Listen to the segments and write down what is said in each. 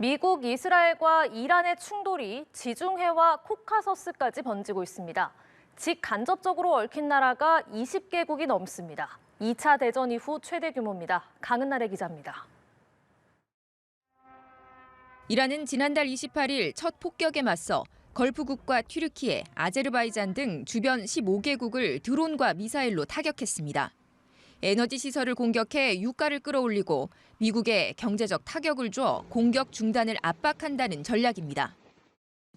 미국, 이스라엘과 이란의 충돌이 지중해와 코카서스까지 번지고 있습니다. 직간접적으로 얽힌 나라가 20개국이 넘습니다. 2차 대전 이후 최대 규모입니다. 강은나래 기자입니다. 이란은 지난달 28일 첫 폭격에 맞서 걸프국과 튀르키예, 아제르바이잔 등 주변 15개국을 드론과 미사일로 타격했습니다. 에너지 시설을 공격해 유가를 끌어올리고 미국에 경제적 타격을 줘 공격 중단을 압박한다는 전략입니다.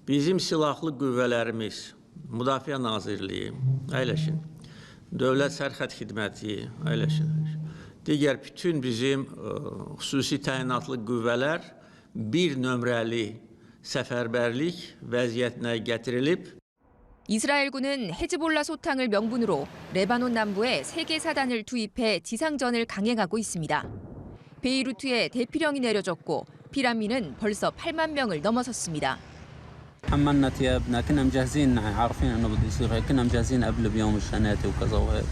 Bizim silahlı qüvvələrimiz, Müdafiə Nazirliyi, əyləşin. Dövlət Sərhəd Xidməti, əyləşin. Digər bütün bizim xüsusi təyinatlı qüvvələr bir nömrəli səfərbərlik vəziyyətinə gətirilib. 이스라엘군은 헤즈볼라 소탕을 명분으로 레바논 남부에 3개 사단을 투입해 지상전을 강행하고 있습니다. 베이루트에 대피령이 내려졌고 피란민은 벌써 8만 명을 넘어섰습니다. حملنا ثيابنا كنا مجهزين عارفين انه بده يصير هيك كنا مجهزين قبل بيوم الشناتي وكذا وهيك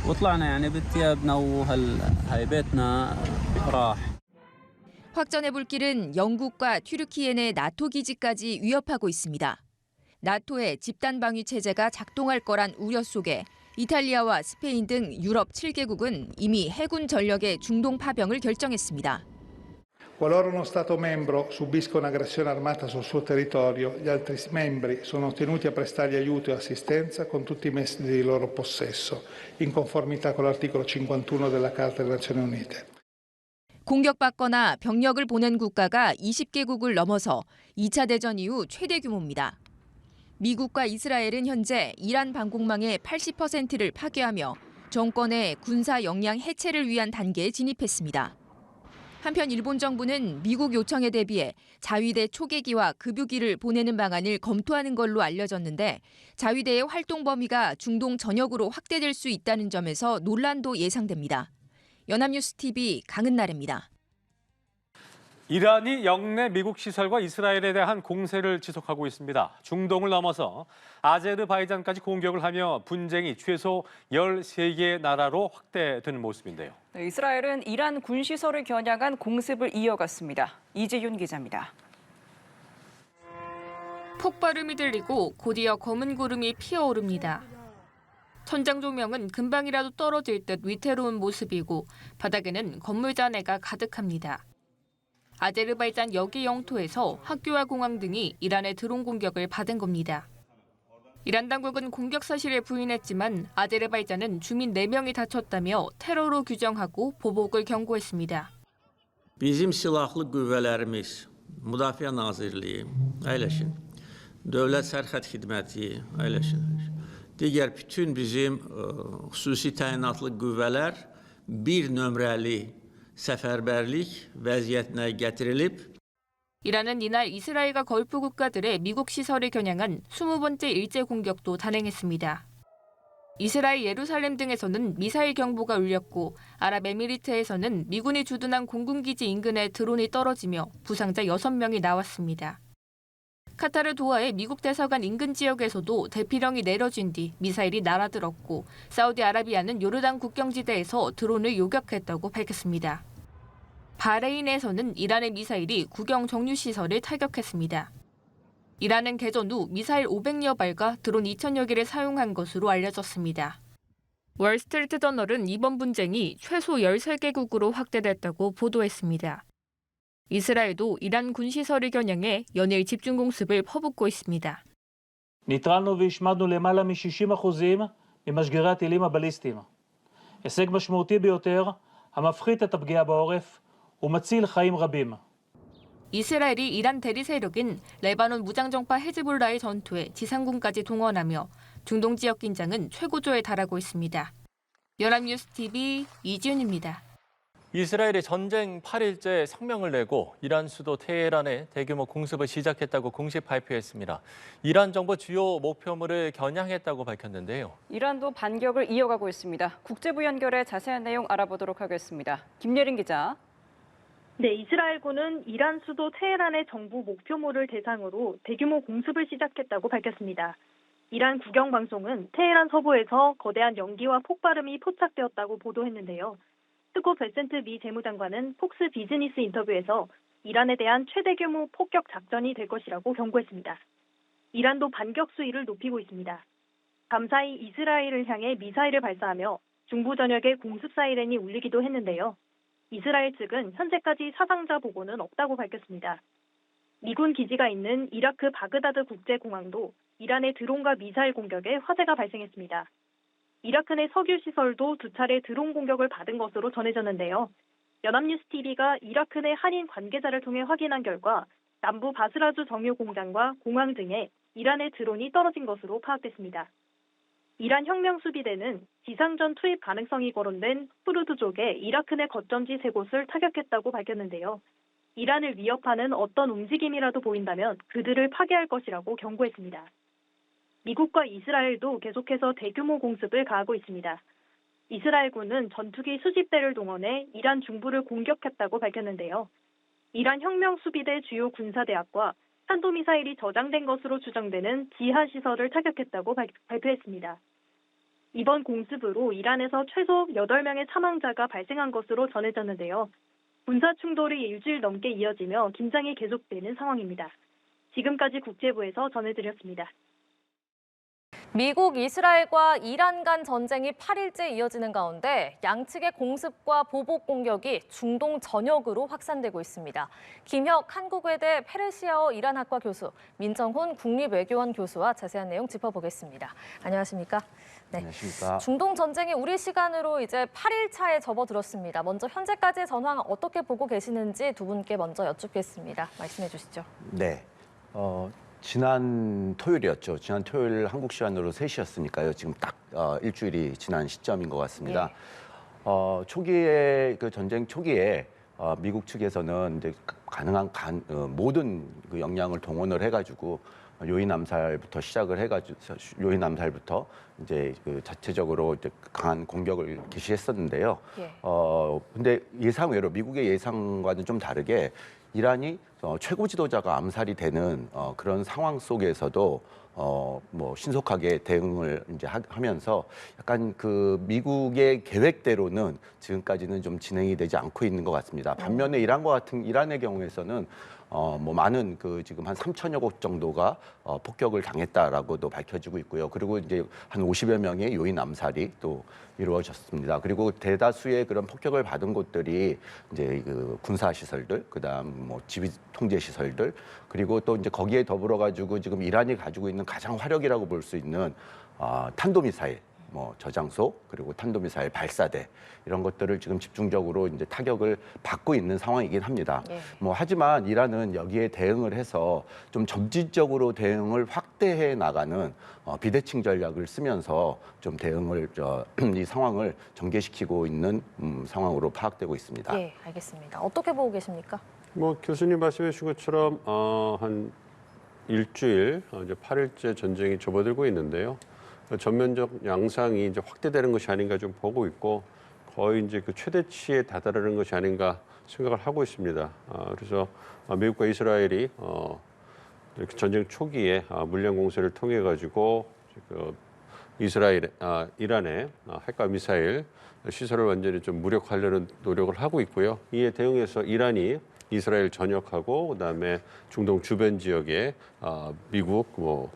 وطلعنا يعني بثيابنا وهي بيتنا راح. 확전의 불길은 영국과 튀르키예 내 나토 기지까지 위협하고 있습니다. 나토의 집단 방위 체제가 작동할 거란 우려 속에 이탈리아와 스페인 등 유럽 7개국은 이미 해군 전력의 중동 파병을 결정했습니다. Qualora uno Stato membro subisca un'aggressione armata sul suo territorio, gli altri membri sono tenuti a prestargli aiuto e assistenza con tutti i mezzi di loro possesso, in conformità con l'articolo 51 della Carta delle Nazioni Unite. 공격받거나 병력을 보낸 국가가 20개국을 넘어서 2차 대전 이후 최대 규모입니다. 미국과 이스라엘은 현재 이란 방공망의 80%를 파괴하며 정권의 군사 역량 해체를 위한 단계에 진입했습니다. 한편 일본 정부는 미국 요청에 대비해 자위대 초계기와 급유기를 보내는 방안을 검토하는 걸로 알려졌는데 자위대의 활동 범위가 중동 전역으로 확대될 수 있다는 점에서 논란도 예상됩니다. 연합뉴스 TV 강은나래입니다. 이란이 영내 미국 시설과 이스라엘에 대한 공세를 지속하고 있습니다. 중동을 넘어서 아제르바이잔까지 공격을 하며 분쟁이 최소 13개 나라로 확대되는 모습인데요. 네, 이스라엘은 이란 군시설을 겨냥한 공습을 이어갔습니다. 이재윤 기자입니다. 폭발음이 들리고 곧이어 검은 구름이 피어오릅니다. 천장 조명은 금방이라도 떨어질 듯 위태로운 모습이고 바닥에는 건물 잔해가 가득합니다. 아제르바이잔 여기 영토에서 학교와 공항 등이 이란의 드론 공격을 받은 겁니다. 이란 당국은 공격 사실을 부인했지만 아제르바이잔은 주민 4명이 다쳤다며 테러로 규정하고 보복을 경고했습니다. Bizim silahlı qüvvələrimiz, Müdafiə Nazirliyi, əyləşin. Dövlət Sərhəd Xidməti, əyləşin. Digər bütün bizim xüsusi təyinatlı qüvvələr bir nömrəli səfərbərlik vəziyyətinə gətirilib. 이란은 이날 이스라엘과 걸프 국가들의 미국 시설을 겨냥한 20번째 일제 공격도 단행했습니다. 이스라엘 예루살렘 등에서는 미사일 경보가 울렸고 아랍에미리트에서는 미군이 주둔한 공군기지 인근에 드론이 떨어지며 부상자 6명이 나왔습니다. 카타르 도하의 미국 대사관 인근 지역에서도 대피령이 내려진 뒤 미사일이 날아들었고 사우디아라비아는 요르단 국경지대에서 드론을 요격했다고 밝혔습니다. 바레인에서는 이란의 미사일이 국영 정유시설을 타격했습니다. 이란은 개전 후 미사일 500여 발과 드론 2,000여 개를 사용한 것으로 알려졌습니다. 월스트리트 저널은 이번 분쟁이 최소 13개국으로 확대됐다고 보도했습니다. 이스라엘도 이란 군시설을 겨냥해 연일 집중 공습을 퍼붓고 있습니다. ניטרלנו והשמדנו למעלה מ-60% ממשגרי הטילים הבליסטיים. הישג משמעותי ביותר המפחית את הפגיעה בעורף ומציל חיים רבים. 이스라엘이 이란 대리 세력인 레바논 무장정파 헤즈볼라의 전투에 지상군까지 동원하며 중동 지역 긴장은 최고조에 달하고 있습니다. 연합뉴스 TV 이지윤입니다. 이스라엘이 전쟁 8일째 성명을 내고 이란 수도 테헤란에 대규모 공습을 시작했다고 공식 발표했습니다. 이란 정부 주요 목표물을 겨냥했다고 밝혔는데요. 이란도 반격을 이어가고 있습니다. 국제부 연결해 자세한 내용 알아보도록 하겠습니다. 김예린 기자. 네, 이스라엘군은 이란 수도 테헤란의 정부 목표물을 대상으로 대규모 공습을 시작했다고 밝혔습니다. 이란 국영방송은 테헤란 서부에서 거대한 연기와 폭발음이 포착되었다고 보도했는데요. 스코 베센트 미 재무장관은 폭스 비즈니스 인터뷰에서 이란에 대한 최대 규모 폭격 작전이 될 것이라고 경고했습니다. 이란도 반격 수위를 높이고 있습니다. 밤사이 이스라엘을 향해 미사일을 발사하며 중부 전역에 공습 사이렌이 울리기도 했는데요. 이스라엘 측은 현재까지 사상자 보고는 없다고 밝혔습니다. 미군 기지가 있는 이라크 바그다드 국제공항도 이란의 드론과 미사일 공격에 화재가 발생했습니다. 이라크 내 석유 시설도 2차례 드론 공격을 받은 것으로 전해졌는데요. 연합뉴스TV가 이라크 내 한인 관계자를 통해 확인한 결과 남부 바스라주 정유 공장과 공항 등에 이란의 드론이 떨어진 것으로 파악됐습니다. 이란 혁명수비대는 지상전 투입 가능성이 거론된 후르드족의 이라크 내 거점지 3곳을 타격했다고 밝혔는데요. 이란을 위협하는 어떤 움직임이라도 보인다면 그들을 파괴할 것이라고 경고했습니다. 미국과 이스라엘도 계속해서 대규모 공습을 가하고 있습니다. 이스라엘군은 전투기 수십 대를 동원해 이란 중부를 공격했다고 밝혔는데요. 이란 혁명수비대 주요 군사대학과 탄도미사일이 저장된 것으로 추정되는 지하시설을 타격했다고 발표했습니다. 이번 공습으로 이란에서 최소 8명의 사망자가 발생한 것으로 전해졌는데요. 군사 충돌이 일주일 넘게 이어지며 긴장이 계속되는 상황입니다. 지금까지 국제부에서 전해드렸습니다. 미국, 이스라엘과 이란 간 전쟁이 8일째 이어지는 가운데 양측의 공습과 보복 공격이 중동 전역으로 확산되고 있습니다. 김혁 한국외대 페르시아어 이란학과 교수, 민정훈 국립외교원 교수와 자세한 내용 짚어보겠습니다. 안녕하십니까? 네. 안녕하십니까? 중동 전쟁이 우리 시간으로 이제 8일 차에 접어들었습니다. 먼저 현재까지의 전황 어떻게 보고 계시는지 두 분께 먼저 여쭙겠습니다. 말씀해 주시죠. 네. 지난 토요일이었죠. 지난 토요일 한국 시간으로 3시였으니까요. 지금 딱 일주일이 지난 시점인 것 같습니다. 초기에 그 전쟁 초기에 미국 측에서는 이제 가능한 모든 그 역량을 동원을 해가지고 요인 암살부터 시작을 해가지고 요인 암살부터 이제 그 자체적으로 이제 강한 공격을 개시했었는데요. 근데 예상외로 미국의 예상과는 좀 다르게 이란이 최고 지도자가 암살이 되는 그런 상황 속에서도 뭐 신속하게 대응을 이제 하면서 약간 그 미국의 계획대로는 지금까지는 좀 진행이 되지 않고 있는 것 같습니다. 반면에 이란의 경우에서는 뭐 많은 그 지금 한 3천여 곳 정도가 폭격을 당했다라고도 밝혀지고 있고요. 그리고 이제 한 50여 명의 요인 암살이 또 이루어졌습니다. 그리고 대다수의 그런 폭격을 받은 곳들이 이제 그 군사 시설들, 그다음 뭐 지휘 통제 시설들, 그리고 또 이제 거기에 더불어 가지고 지금 이란이 가지고 있는 가장 화력이라고 볼 수 있는 탄도미사일 뭐 저장소, 그리고 탄도미사일 발사대 이런 것들을 지금 집중적으로 이제 타격을 받고 있는 상황이긴 합니다. 뭐 하지만 이란은 여기에 대응을 해서 좀 점진적으로 대응을 확대해 나가는 비대칭 전략을 쓰면서 좀 대응을 이 상황을 전개시키고 있는 상황으로 파악되고 있습니다. 네, 알겠습니다. 어떻게 보고 계십니까? 뭐 교수님 말씀해 주신 것처럼 한 일주일 이제 8일째 전쟁이 접어들고 있는데요. 전면적 양상이 이제 확대되는 것이 아닌가 좀 보고 있고 거의 이제 그 최대치에 다다르는 것이 아닌가 생각을 하고 있습니다. 그래서 미국과 이스라엘이 전쟁 초기에 물량 공세를 통해 가지고 그 이란의 핵과 미사일 시설을 완전히 좀 무력화하려는 노력을 하고 있고요. 이에 대응해서 이란이 이스라엘 전역하고 그다음에 중동 주변 지역에 미국 뭐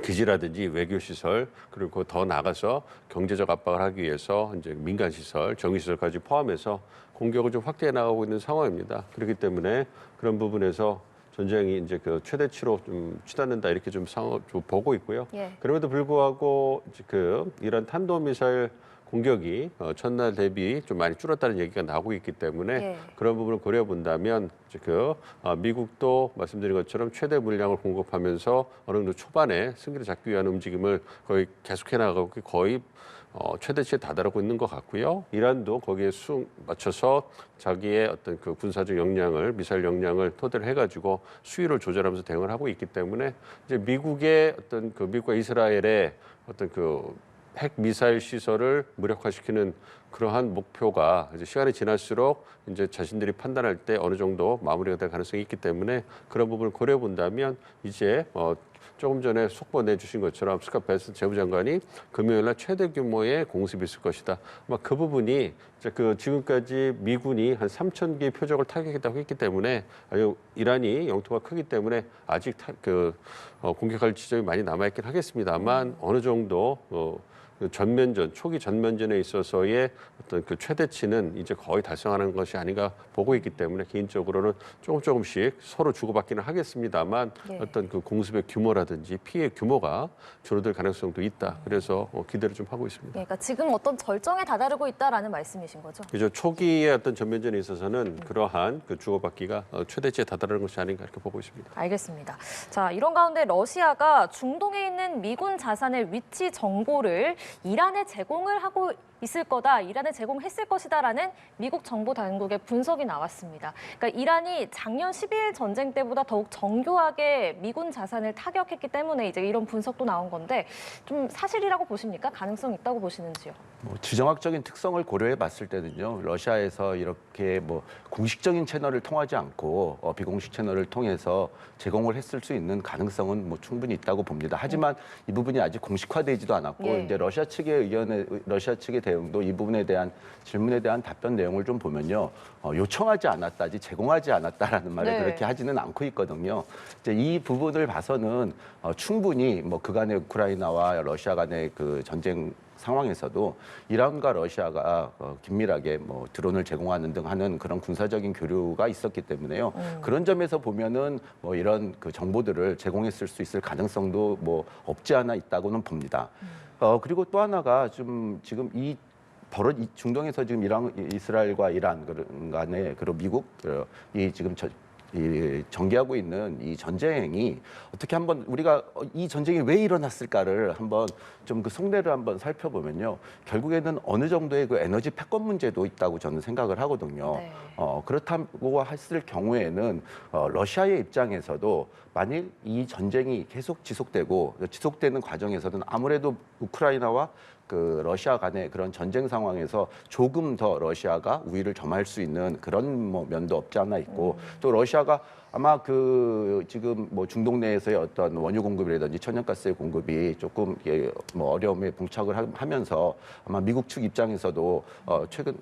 기지라든지 외교 시설 그리고 더 나가서 경제적 압박을 하기 위해서 이제 민간 시설, 정유 시설까지 포함해서 공격을 좀 확대해 나가고 있는 상황입니다. 그렇기 때문에 그런 부분에서 전쟁이 이제 그 최대치로 좀 치닫는다 이렇게 좀 상황을 좀 보고 있고요. 그럼에도 불구하고 이제 그 이란 탄도미사일 공격이 첫날 대비 좀 많이 줄었다는 얘기가 나오고 있기 때문에 그런 부분을 고려 본다면 그 미국도 말씀드린 것처럼 최대 물량을 공급하면서 어느 정도 초반에 승기를 잡기 위한 움직임을 거의 계속해 나가고 거의 최대치에 다다르고 있는 것 같고요. 이란도 거기에 맞춰서 자기의 어떤 그 군사적 역량을 미사일 역량을 토대로 해가지고 수위를 조절하면서 대응을 하고 있기 때문에 이제 미국의 어떤 그 미국과 이스라엘의 어떤 그 핵 미사일 시설을 무력화시키는 그러한 목표가 이제 시간이 지날수록 이제 자신들이 판단할 때 어느 정도 마무리가 될 가능성이 있기 때문에 그런 부분을 고려해 본다면 이제 조금 전에 속보 내주신 것처럼 스캇 베슨 재무장관이 금요일 날 최대 규모의 공습이 있을 것이다. 아마 그 부분이 지금까지 미군이 한 3,000개의 표적을 타격했다고 했기 때문에 이란이 영토가 크기 때문에 아직 공격할 지점이 많이 남아있긴 하겠습니다만 어느 정도 전면전, 초기 전면전에 있어서의 어떤 그 최대치는 이제 거의 달성하는 것이 아닌가 보고 있기 때문에 개인적으로는 조금씩 서로 주고받기는 하겠습니다만 어떤 그 공습의 규모라든지 피해 규모가 줄어들 가능성도 있다. 그래서 기대를 좀 하고 있습니다. 그러니까 지금 어떤 절정에 다다르고 있다라는 말씀이신 거죠? 그죠. 초기의 어떤 전면전에 있어서는 그러한 그 주고받기가 최대치에 다다르는 것이 아닌가 이렇게 보고 있습니다. 알겠습니다. 자, 이런 가운데 러시아가 중동에 있는 미군 자산의 위치 정보를 이란에 제공을 하고 있을 거다, 이란에 제공했을 것이다라는 미국 정보 당국의 분석이 나왔습니다. 그러니까 이란이 작년 12일 전쟁 때보다 더욱 정교하게 미군 자산을 타격했기 때문에 이제 이런 분석도 나온 건데 좀 사실이라고 보십니까? 가능성 있다고 보시는지요? 지정학적인 특성을 고려해 봤을 때는요, 러시아에서 이렇게 공식적인 채널을 통하지 않고 비공식 채널을 통해서 제공을 했을 수 있는 가능성은 충분히 있다고 봅니다. 하지만 이 부분이 아직 공식화되지도 않았고 이제 러시아 측의 대응도 이 부분에 대한 질문에 대한 답변 내용을 좀 보면요, 요청하지 않았다지 제공하지 않았다라는 말을 그렇게 하지는 않고 있거든요. 이제 이 부분을 봐서는 충분히 그간의 우크라이나와 러시아 간의 그 전쟁 상황에서도 이란과 러시아가 긴밀하게 드론을 제공하는 등 하는 그런 군사적인 교류가 있었기 때문에요. 그런 점에서 보면은 이런 그 정보들을 제공했을 수 있을 가능성도 없지 않아 있다고는 봅니다. 그리고 또 하나가 지금 이 중동에서 지금 이스라엘과 이란 간에 그리고 미국 지금 전개하고 있는 이 전쟁이 어떻게 한번 우리가 이 전쟁이 왜 일어났을까를 한번 좀 그 속내를 한번 살펴보면요, 결국에는 어느 정도의 그 에너지 패권 문제도 있다고 저는 생각을 하거든요. 그렇다고 했을 경우에는 러시아의 입장에서도 만일 이 전쟁이 계속 지속되는 과정에서는 아무래도 우크라이나와 그 러시아 간의 그런 전쟁 상황에서 조금 더 러시아가 우위를 점할 수 있는 그런 면도 없지 않아 있고, 또 러시아가 아마 지금 중동 내에서의 어떤 원유 공급이라든지 천연가스의 공급이 조금 어려움에 봉착을 하면서 아마 미국 측 입장에서도 최근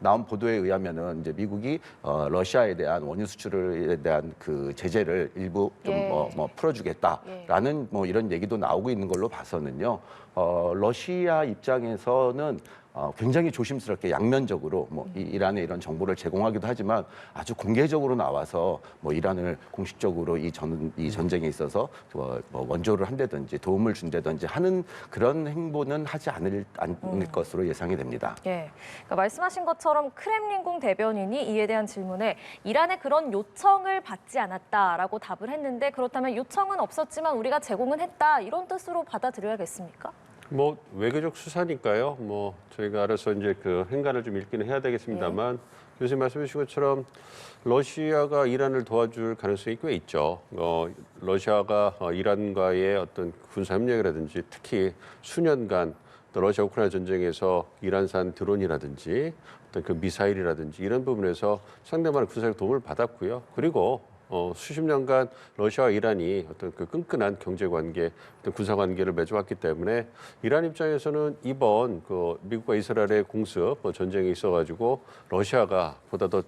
나온 보도에 의하면은 이제 미국이 러시아에 대한 원유 수출에 대한 그 제재를 일부 좀 풀어주겠다라는 이런 얘기도 나오고 있는 걸로 봐서는요, 러시아 입장에서는 굉장히 조심스럽게 양면적으로 이란에 이런 정보를 제공하기도 하지만 아주 공개적으로 나와서 이란을 공식적으로 이 전쟁에 있어서 원조를 한다든지 도움을 준다든지 하는 그런 행보는 하지 않을 것으로 예상이 됩니다. 그러니까 말씀하신 것처럼 크렘린궁 대변인이 이에 대한 질문에 이란의 그런 요청을 받지 않았다라고 답을 했는데, 그렇다면 요청은 없었지만 우리가 제공은 했다, 이런 뜻으로 받아들여야겠습니까? 외교적 수사니까요. 저희가 알아서 이제 그 행간을 좀 읽기는 해야 되겠습니다만, 교수님 말씀해 주신 것처럼 러시아가 이란을 도와줄 가능성이 꽤 있죠. 러시아가 이란과의 어떤 군사 협력이라든지 특히 수년간 또 러시아 우크라이나 전쟁에서 이란산 드론이라든지 어떤 그 미사일이라든지 이런 부분에서 상당한 군사적 도움을 받았고요. 그리고 수십 년간 러시아와 이란이 어떤 그 끈끈한 경제 관계, 어떤 군사 관계를 맺어왔기 때문에 이란 입장에서는 이번 그 미국과 이스라엘의 공습 전쟁이 있어가지고 러시아가 보다 더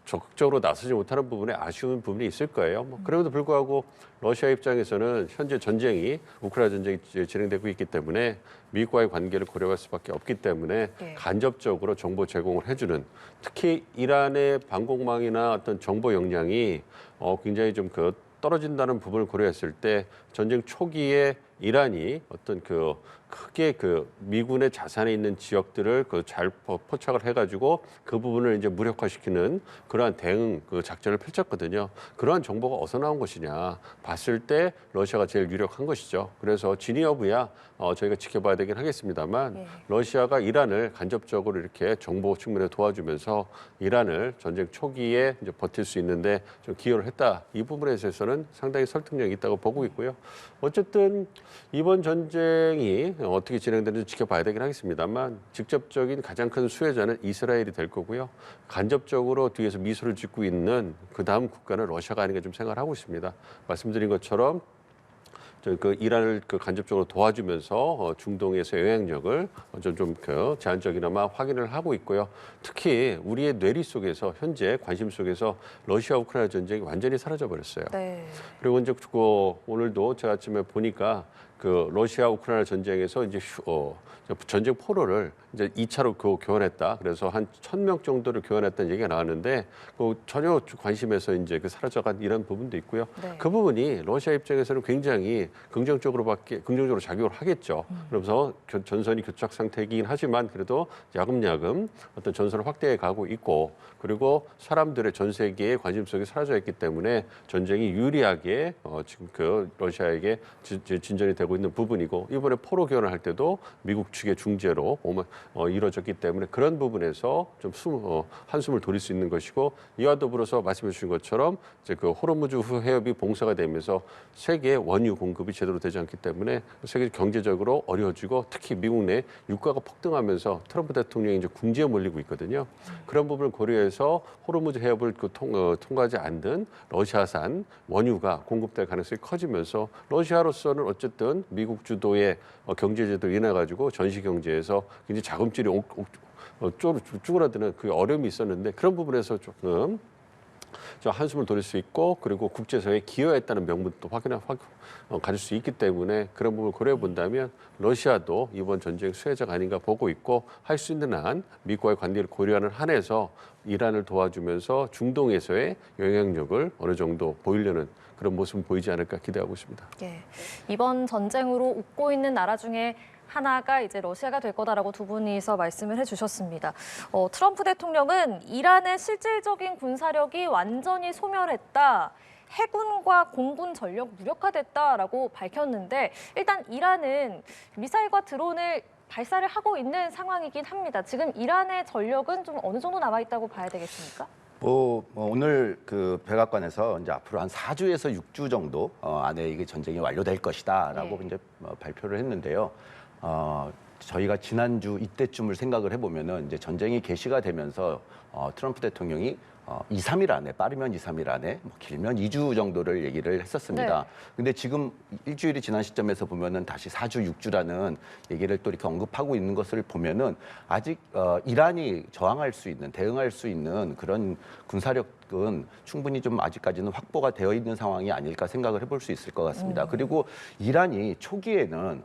적극적으로 나서지 못하는 부분에 아쉬운 부분이 있을 거예요. 그럼에도 불구하고 러시아 입장에서는 현재 전쟁이 우크라이나 전쟁이 진행되고 있기 때문에 미국과의 관계를 고려할 수밖에 없기 때문에 간접적으로 정보 제공을 해주는, 특히 이란의 방공망이나 어떤 정보 역량이 굉장히 좀 떨어진다는 부분을 고려했을 때 전쟁 초기에 이란이 어떤 크게 미군의 자산에 있는 지역들을 잘 포착을 해가지고 그 부분을 이제 무력화시키는 그러한 대응 작전을 펼쳤거든요. 그러한 정보가 어디서 나온 것이냐 봤을 때 러시아가 제일 유력한 것이죠. 그래서 진위 여부야 저희가 지켜봐야 되긴 하겠습니다만, 러시아가 이란을 간접적으로 이렇게 정보 측면에 도와주면서 이란을 전쟁 초기에 이제 버틸 수 있는데 좀 기여를 했다. 이 부분에 있어서는 상당히 설득력이 있다고 보고 있고요. 어쨌든 이번 전쟁이 어떻게 진행되는지 지켜봐야 되긴 하겠습니다만 직접적인 가장 큰 수혜자는 이스라엘이 될 거고요. 간접적으로 뒤에서 미소를 짓고 있는 그 다음 국가는 러시아가 아닌가 좀 생각을 하고 있습니다. 말씀드린 것처럼 그 이란을 간접적으로 도와주면서 중동에서 영향력을 좀 제한적이나마 확인을 하고 있고요. 특히 우리의 뇌리 속에서 현재 관심 속에서 러시아 우크라이나 전쟁이 완전히 사라져 버렸어요. 네. 그리고 이제 오늘도 제가 아침에 보니까 그 러시아 우크라이나 전쟁에서 이제 전쟁 포로를 이제 2차로 교환했다. 그래서 한 1,000명 정도를 교환했다는 얘기가 나왔는데 전혀 관심에서 이제 사라져간 이런 부분도 있고요. 네. 그 부분이 러시아 입장에서는 굉장히 긍정적으로 작용을 하겠죠. 그러면서 전선이 교착 상태이긴 하지만 그래도 야금야금 어떤 전선을 확대해 가고 있고 그리고 사람들의 전 세계의 관심 속에 사라져 있기 때문에 전쟁이 유리하게 지금 러시아에게 진전이 되고 있는 부분이고 이번에 포로 교환을 할 때도 미국 측의 중재로 이루어졌기 때문에 그런 부분에서 좀 한숨을 돌릴 수 있는 것이고 이와 더불어서 말씀해 주신 것처럼 이제 그 호르무즈 해협이 봉쇄가 되면서 세계 원유 공급이 제대로 되지 않기 때문에 세계 경제적으로 어려워지고 특히 미국 내 유가가 폭등하면서 트럼프 대통령이 이제 궁지에 몰리고 있거든요. 그런 부분을 고려해서 호르무즈 해협을 통과하지 않는 러시아산 원유가 공급될 가능성이 커지면서 러시아로서는 어쨌든 미국 주도의 경제 제도로 인해 가지고 전시 경제에서 굉장히 자금줄이 쭈그라드는 그 어려움이 있었는데 그런 부분에서 조금 한숨을 돌릴 수 있고 그리고 국제사회에 기여했다는 명분도 가질 수 있기 때문에 그런 부분을 고려해 본다면 러시아도 이번 전쟁 수혜자가 아닌가 보고 있고 할 수 있는 한 미국과의 관계를 고려하는 한에서 이란을 도와주면서 중동에서의 영향력을 어느 정도 보이려는 그런 모습을 보이지 않을까 기대하고 있습니다. 예. 이번 전쟁으로 웃고 있는 나라 중에 하나가 이제 러시아가 될 거다라고 두 분이서 말씀을 해주셨습니다. 트럼프 대통령은 이란의 실질적인 군사력이 완전히 소멸했다. 해군과 공군 전력 무력화됐다라고 밝혔는데 일단 이란은 미사일과 드론을 발사를 하고 있는 상황이긴 합니다. 지금 이란의 전력은 좀 어느 정도 남아 있다고 봐야 되겠습니까? 오늘 그 백악관에서 이제 앞으로 한 4주에서 6주 정도 안에 이게 전쟁이 완료될 것이다라고 네. 이제 발표를 했는데요. 저희가 지난주 이때쯤을 생각을 해보면은 이제 전쟁이 개시가 되면서 트럼프 대통령이 2, 3일 안에 빠르면 2, 3일 안에 길면 2주 정도를 얘기를 했었습니다. 네. 근데 지금 일주일이 지난 시점에서 보면은 다시 4주, 6주라는 얘기를 또 이렇게 언급하고 있는 것을 보면은 아직 이란이 저항할 수 있는, 대응할 수 있는 그런 군사력은 충분히 좀 아직까지는 확보가 되어 있는 상황이 아닐까 생각을 해볼 수 있을 것 같습니다. 그리고 이란이 초기에는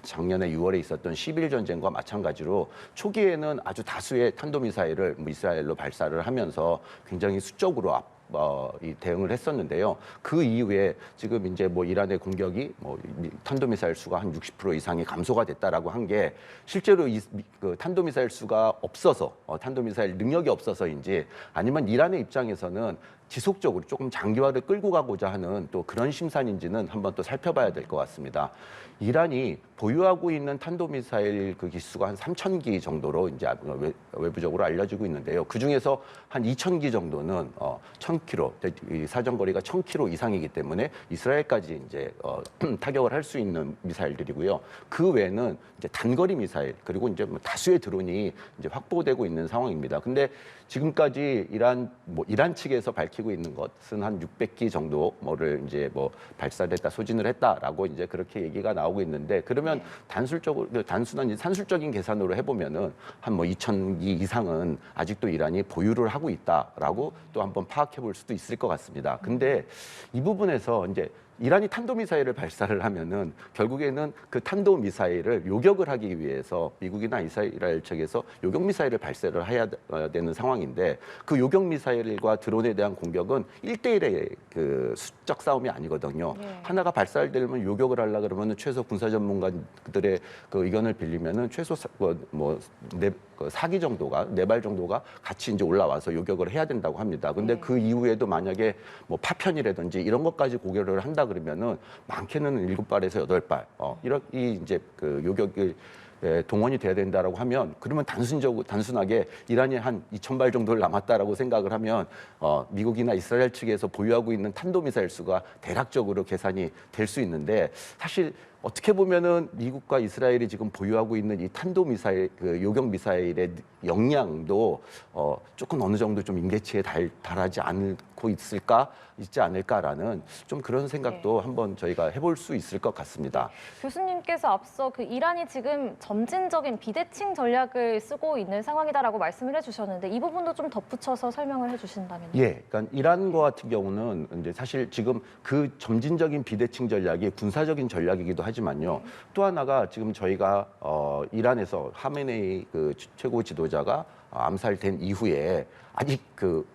작년에 6월에 있었던 10일 전쟁과 마찬가지로 초기에는 아주 다수의 탄도미사일을 이스라엘로 발사를 하면서 굉장히 수적으로 이 대응을 했었는데요. 그 이후에 지금 이제 이란의 공격이 탄도미사일 수가 한 60% 이상이 감소가 됐다라고 한 게 실제로 그 탄도미사일 수가 없어서 탄도미사일 능력이 없어서인지 아니면 이란의 입장에서는 지속적으로 조금 장기화를 끌고 가고자 하는 또 그런 심산인지는 한번 또 살펴봐야 될 것 같습니다. 이란이 보유하고 있는 탄도미사일 그 기수가 한 3,000기 정도로 이제 외부적으로 알려지고 있는데요. 그 중에서 한 2,000기 정도는 1,000km, 사정거리가 1,000km 이상이기 때문에 이스라엘까지 이제 타격을 할 수 있는 미사일들이고요. 그 외에는 이제 단거리 미사일 그리고 이제 다수의 드론이 이제 확보되고 있는 상황입니다. 근데 지금까지 이란 측에서 밝히고 있는 것은 한 600기 정도를 이제 발사를 했다, 소진을 했다라고 이제 그렇게 얘기가 나오고 있는데 그러면 단순한 산술적인 계산으로 해보면은 한 2,000기 이상은 아직도 이란이 보유를 하고 있다라고 또 한번 파악해 볼 수도 있을 것 같습니다. 근데 이 부분에서 이제 이란이 탄도미사일을 발사를 하면은 결국에는 그 탄도미사일을 요격을 하기 위해서 미국이나 이스라엘 측에서 요격미사일을 발사를 해야 되는 상황인데 그 요격미사일과 드론에 대한 공격은 1대1의 그 수적 싸움이 아니거든요. 네. 하나가 발사되려면 요격을 하려 그러면은 최소 군사 전문가들의 그 의견을 빌리면은 최소 4기 정도가 4발 정도가 같이 이제 올라와서 요격을 해야 된다고 합니다. 근데 그 이후에도 만약에 파편이라든지 이런 것까지 고려를 한다 그러면은 많게는 7발에서 8발 이렇게 이제 그 요격을 동원이 돼야 된다라고 하면 그러면 단순하게 이란이 한 2,000발 정도를 남았다라고 생각을 하면 미국이나 이스라엘 측에서 보유하고 있는 탄도미사일 수가 대략적으로 계산이 될 수 있는데 사실 어떻게 보면은 미국과 이스라엘이 지금 보유하고 있는 이 탄도미사일, 그 요격 미사일의 역량도 조금 어느 정도 좀 임계치에 달하지 않고 있지 않을까라는 좀 그런 생각도 한번 저희가 해볼 수 있을 것 같습니다. 교수님께서 앞서 그 이란이 지금 점진적인 비대칭 전략을 쓰고 있는 상황이다라고 말씀을 해주셨는데 이 부분도 좀 덧붙여서 설명을 해주신다면요. 예, 그러니까 이란과 같은 경우는 이제 사실 지금 그 점진적인 비대칭 전략이 군사적인 전략이기도 하지만요. 또 하나가 지금 저희가 이란에서 하메네이 그 최고 지도자가 암살된 이후에 아직 그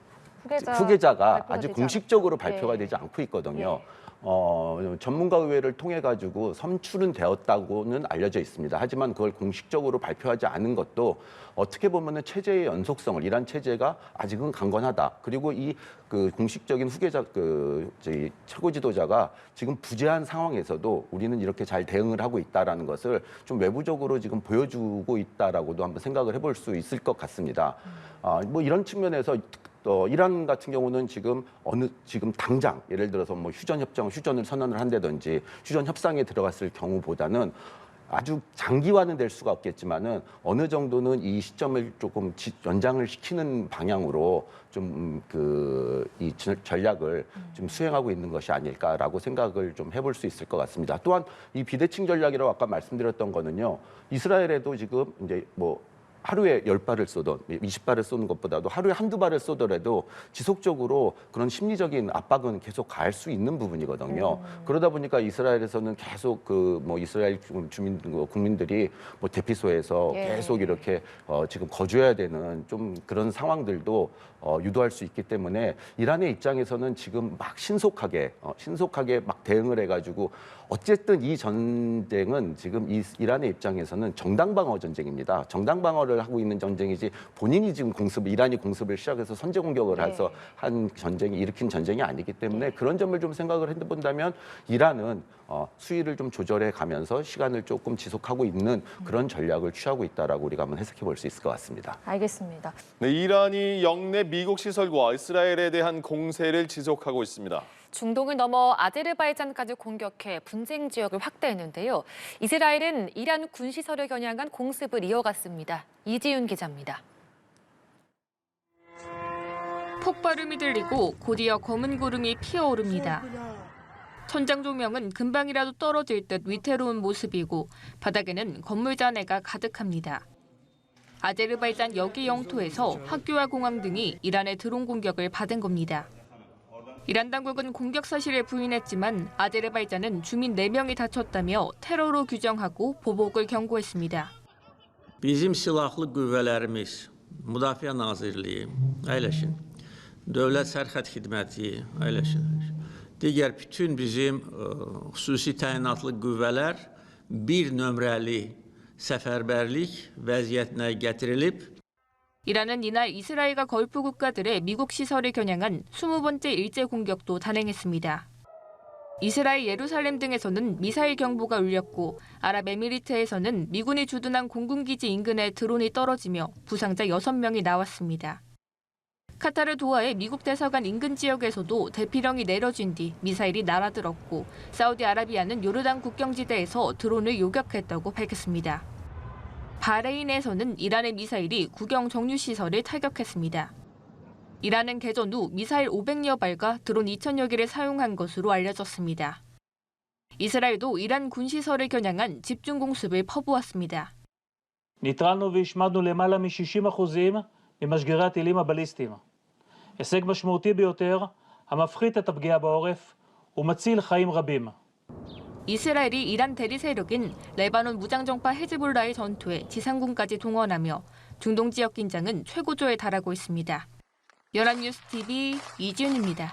후계자가 아직 공식적으로 발표가 되지 않고 있거든요. 전문가의회를 통해 가지고 선출은 되었다고는 알려져 있습니다. 하지만 그걸 공식적으로 발표하지 않은 것도 어떻게 보면은 체제의 연속성을 이란 체제가 아직은 강건하다. 그리고 이 그 공식적인 후계자 저희 최고 지도자가 지금 부재한 상황에서도 우리는 이렇게 잘 대응을 하고 있다라는 것을 좀 외부적으로 지금 보여주고 있다라고도 한번 생각을 해볼 수 있을 것 같습니다. 뭐 이런 측면에서 이란 같은 경우는 지금 지금 당장 예를 들어서 뭐 휴전을 선언을 한다든지 휴전 협상에 들어갔을 경우보다는 아주 장기화는 될 수가 없겠지만은 어느 정도는 이 시점을 조금 연장을 시키는 방향으로 좀 이 전략을 좀 수행하고 있는 것이 아닐까라고 생각을 좀 해볼 수 있을 것 같습니다. 또한 이 비대칭 전략이라고 아까 말씀드렸던 거는요. 이스라엘에도 지금 이제 뭐 하루에 10발을 쏘던 20발을 쏘는 것보다도 하루에 한두 발을 쏘더라도 지속적으로 그런 심리적인 압박은 계속 가할 수 있는 부분이거든요. 그러다 보니까 이스라엘에서는 계속 뭐 이스라엘 국민들이 뭐 대피소에서 계속 이렇게 지금 거주해야 되는 좀 그런 상황들도 유도할 수 있기 때문에 이란의 입장에서는 지금 막 신속하게 막 대응을 해가지고 어쨌든 이 전쟁은 지금 이란의 입장에서는 정당 방어 전쟁입니다. 정당 방어를 하고 있는 전쟁이지 본인이 지금 이란이 공습을 시작해서 선제 공격을 해서 일으킨 전쟁이 아니기 때문에 그런 점을 좀 생각을 해본다면 이란은 수위를 좀 조절해 가면서 시간을 조금 지속하고 있는 그런 전략을 취하고 있다라고 우리가 한번 해석해 볼 수 있을 것 같습니다. 알겠습니다. 네, 이란이 영내 미국 시설과 이스라엘에 대한 공세를 지속하고 있습니다. 중동을 넘어 아제르바이잔까지 공격해 분쟁 지역을 확대했는데요. 이스라엘은 이란 군시설을 겨냥한 공습을 이어갔습니다. 이지윤 기자입니다. 폭발음이 들리고 곧이어 검은 구름이 피어오릅니다. 천장 조명은 금방이라도 떨어질 듯 위태로운 모습이고 바닥에는 건물 잔해가 가득합니다. 아제르바이잔 여기 영토에서 학교와 공항 등이 이란의 드론 공격을 받은 겁니다. 이란 당국은 공격 사실을 부인했지만 아제르바이잔은 주민 4명이 다쳤다며 테러로 규정하고 보복을 경고했습니다. Bizim silahlı qüvvələrimiz, Müdafiə Nazirliyi, əyləşin. Dövlət Sərhəd Xidməti, əyləşin. Digər bütün bizim xüsusi təyinatlı qüvvələr bir nömrəli səfərbərlik vəziyyətinə gətirilib. 이란은 이날 이스라엘과 걸프 국가들의 미국 시설을 겨냥한 20번째 일제 공격도 단행했습니다. 이스라엘 예루살렘 등에서는 미사일 경보가 울렸고 아랍에미리트에서는 미군이 주둔한 공군기지 인근에 드론이 떨어지며 부상자 6명이 나왔습니다. 카타르 도하의 미국 대사관 인근 지역에서도 대피령이 내려진 뒤 미사일이 날아들었고 사우디아라비아는 요르단 국경지대에서 드론을 요격했다고 밝혔습니다. 바레인에서는 이란의 미사일이 국영 정유시설을 타격했습니다. 이란은 개전 후 미사일 500여 발과 드론 2,000여 개를 사용한 것으로 알려졌습니다. 이스라엘도 이란 군시설을 겨냥한 집중 공습을 퍼부었습니다. ניטרלנו והשמדנו למעלה מ-60% ממשגרי הטילים הבליסטיים. הישג משמעותי ביותר המפחית את הפגיעה בעורף ומציל חיים רבים. 이스라엘이 이란 대리 세력인 레바논 무장정파 헤즈볼라의 전투에 지상군까지 동원하며 중동 지역 긴장은 최고조에 달하고 있습니다. 연합뉴스 TV 이지윤입니다.